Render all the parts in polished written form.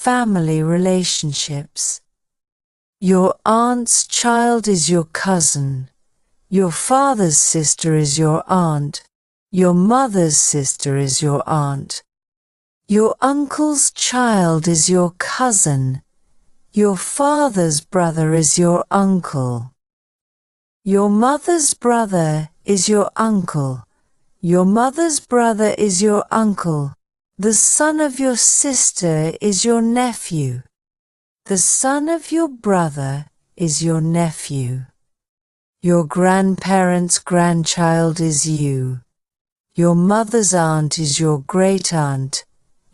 family relationships. Your aunt's child is your cousin. Your father's sister is your aunt. Your mother's sister is your aunt. Your uncle's child is your cousin. Your father's brother is your uncle. Your mother's brother is your uncle. Your mother's brother is your uncle. The son of your sister is your nephew. The son of your brother is your nephew. Your grandparent's grandchild is you. Your mother's aunt is your great-aunt.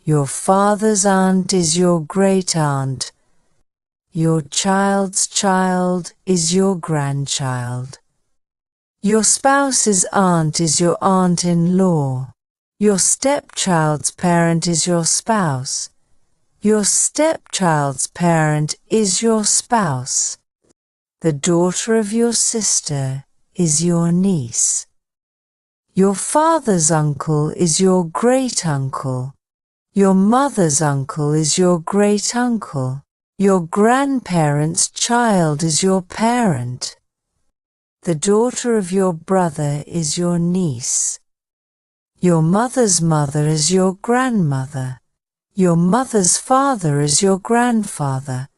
Your father's aunt is your great-aunt. Your child's child is your grandchild. Your spouse's aunt is your aunt-in-law. Your stepchild's parent is your spouse. Your stepchild's parent is your spouse. The daughter of your sister is your niece. Your father's uncle is your great-uncle. Your mother's uncle is your great-uncle. Your grandparent's child is your parent. The daughter of your brother is your niece. Your mother's mother is your grandmother. Your mother's father is your grandfather.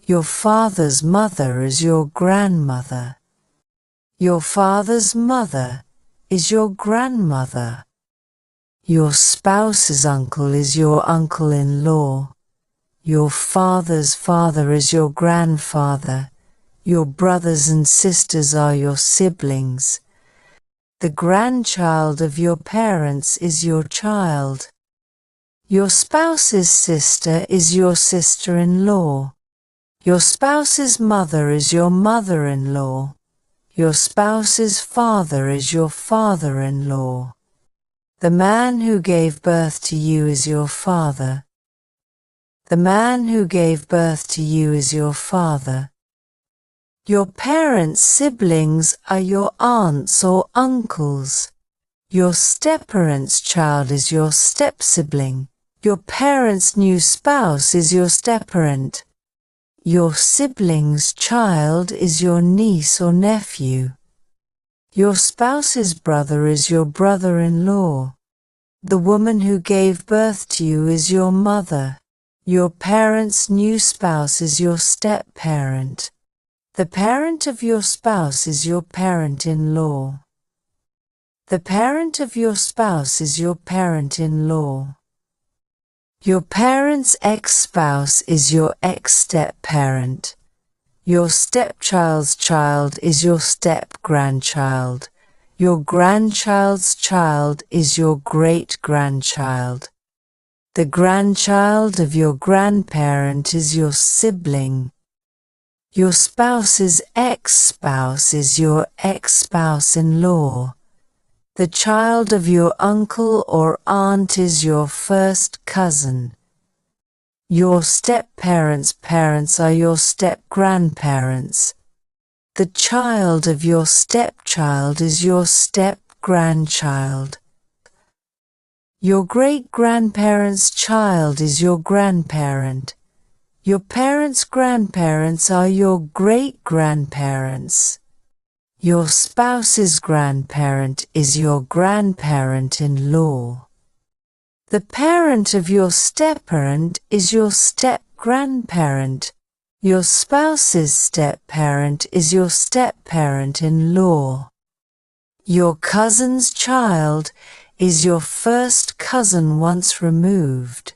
Your father's mother is your grandmother. Your father's mother is your grandmother. Your spouse's uncle is your uncle-in-law. Your father's father is your grandfather. Your brothers and sisters are your siblings. The grandchild of your parents is your child. Your spouse's sister is your sister-in-law. Your spouse's mother is your mother-in-law. Your spouse's father is your father-in-law. The man who gave birth to you is your father. The man who gave birth to you is your father. Your parents' siblings are your aunts or uncles. Your step-parent's child is your step-sibling. Your parents' new spouse is your step-parent. Your sibling's child is your niece or nephew. Your spouse's brother is your brother-in-law. The woman who gave birth to you is your mother. Your parents' new spouse is your step-parent. The parent of your spouse is your parent-in-law. The parent of your spouse is your parent-in-law. Your parent's ex-spouse is your ex-step-parent. Your stepchild's child is your step-grandchild. Your grandchild's child is your great-grandchild. The grandchild of your grandparent is your sibling. Your spouse's ex-spouse is your ex-spouse-in-law. The child of your uncle or aunt is your first cousin. Your step-parents' parents are your step-grandparents. The child of your stepchild is your step-grandchild. Your great-grandparent's child is your grandparent. Your parents' grandparents are your great-grandparents. Your spouse's grandparent is your grandparent-in-law. The parent of your step-parent is your step-grandparent. Your spouse's step-parent is your step-parent-in-law. Your cousin's child is your first cousin once removed.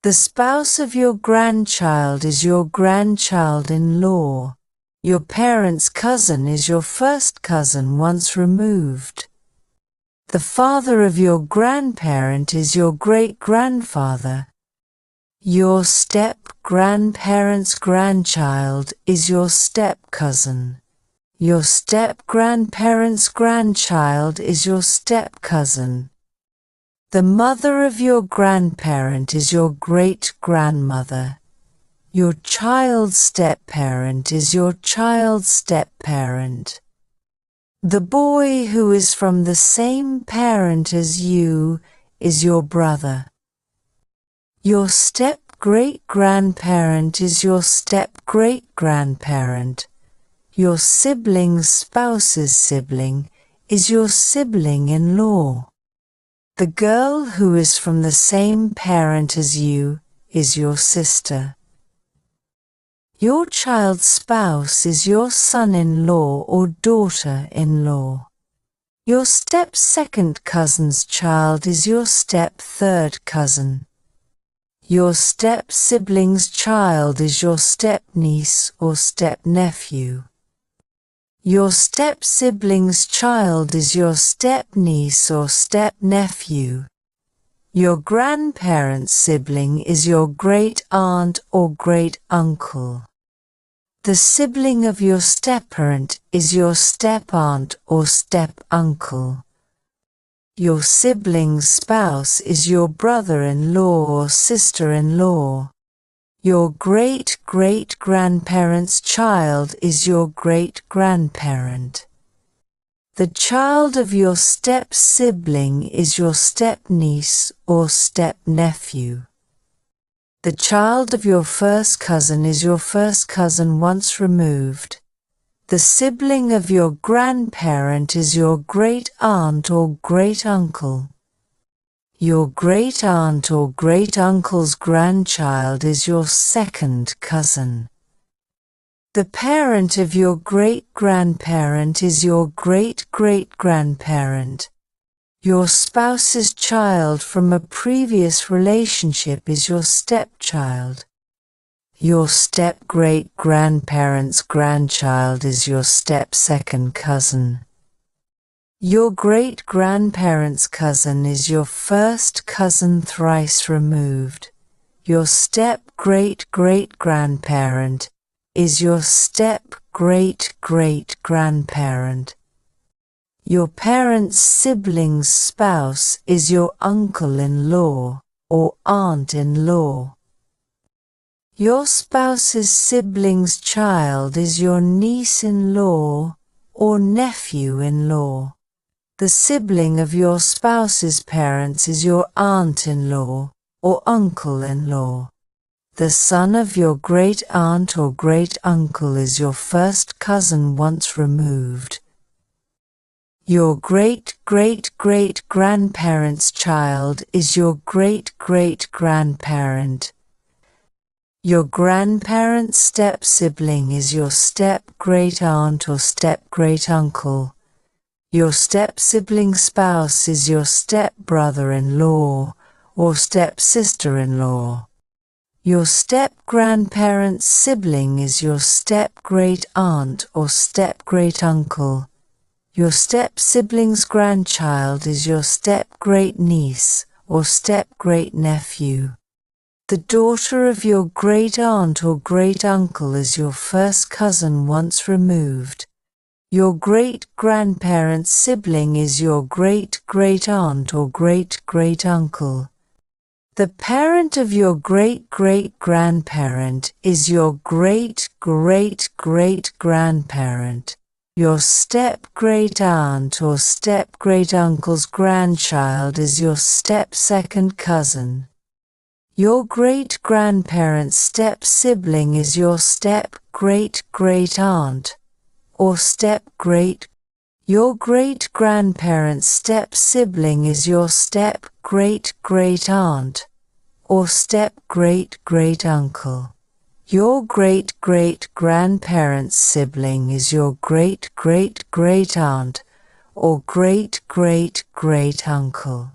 The spouse of your grandchild is your grandchild-in-law. Your parent's cousin is your first cousin once removed. The father of your grandparent is your great-grandfather. Your step-grandparent's grandchild is your step-cousin. Your step-grandparent's grandchild is your step-cousin. The mother of your grandparent is your great-grandmother. Your child's step-parent is your child's step-parent. The boy who is from the same parent as you is your brother. Your step great-great-grandparent is your step-great-grandparent. Your sibling's spouse's sibling is your sibling-in-law. The girl who is from the same parent as you is your sister. Your child's spouse is your son-in-law or daughter-in-law. Your step-second cousin's child is your step-third cousin. Your step-sibling's child is your step-niece or step-nephew. Your step-sibling's child is your step-niece or step-nephew. Your grandparent's sibling is your great-aunt or great-uncle. The sibling of your step-parent is your step-aunt or step-uncle. Your sibling's spouse is your brother-in-law or sister-in-law. Your great-great-grandparent's child is your great-grandparent. The child of your step-sibling is your step-niece or step-nephew. The child of your first cousin is your first cousin once removed. The sibling of your grandparent is your great-aunt or great-uncle. Your great-aunt or great-uncle's grandchild is your second cousin. The parent of your great-grandparent is your great-great-grandparent. Your spouse's child from a previous relationship is your stepchild. Your step-great-grandparent's grandchild is your step-second cousin. Your great-grandparent's cousin is your first cousin thrice removed. Your step-great-great-grandparent is your step-great-great-grandparent. Your parent's sibling's spouse is your uncle-in-law or aunt-in-law. Your spouse's sibling's child is your niece-in-law or nephew-in-law. The sibling of your spouse's parents is your aunt-in-law or uncle-in-law. The son of your great-aunt or great-uncle is your first cousin once removed. Your great-great-great-grandparent's child is your great-great-grandparent. Your grandparent's step-sibling is your step-great-aunt or step-great-uncle. Your step-sibling spouse is your step-brother-in-law or step-sister-in-law. Your step-grandparent's sibling is your step-great-aunt or step-great-uncle. Your step-sibling's grandchild is your step-great-niece or step-great-nephew. The daughter of your great-aunt or great-uncle is your first cousin once removed. Your great-grandparent's sibling is your great-great-aunt or great-great-uncle. The parent of your great-great-grandparent is your great-great-great-grandparent. Your step-great-aunt or step-great-uncle's grandchild is your step-second cousin. Your great-grandparent's step-sibling is your step-great-great-aunt or step-great. Your great-grandparent's step-sibling is your step-great-great-aunt or step-great-great-uncle. Your great-great-grandparent's sibling is your great-great-great-aunt or great-great-great-uncle.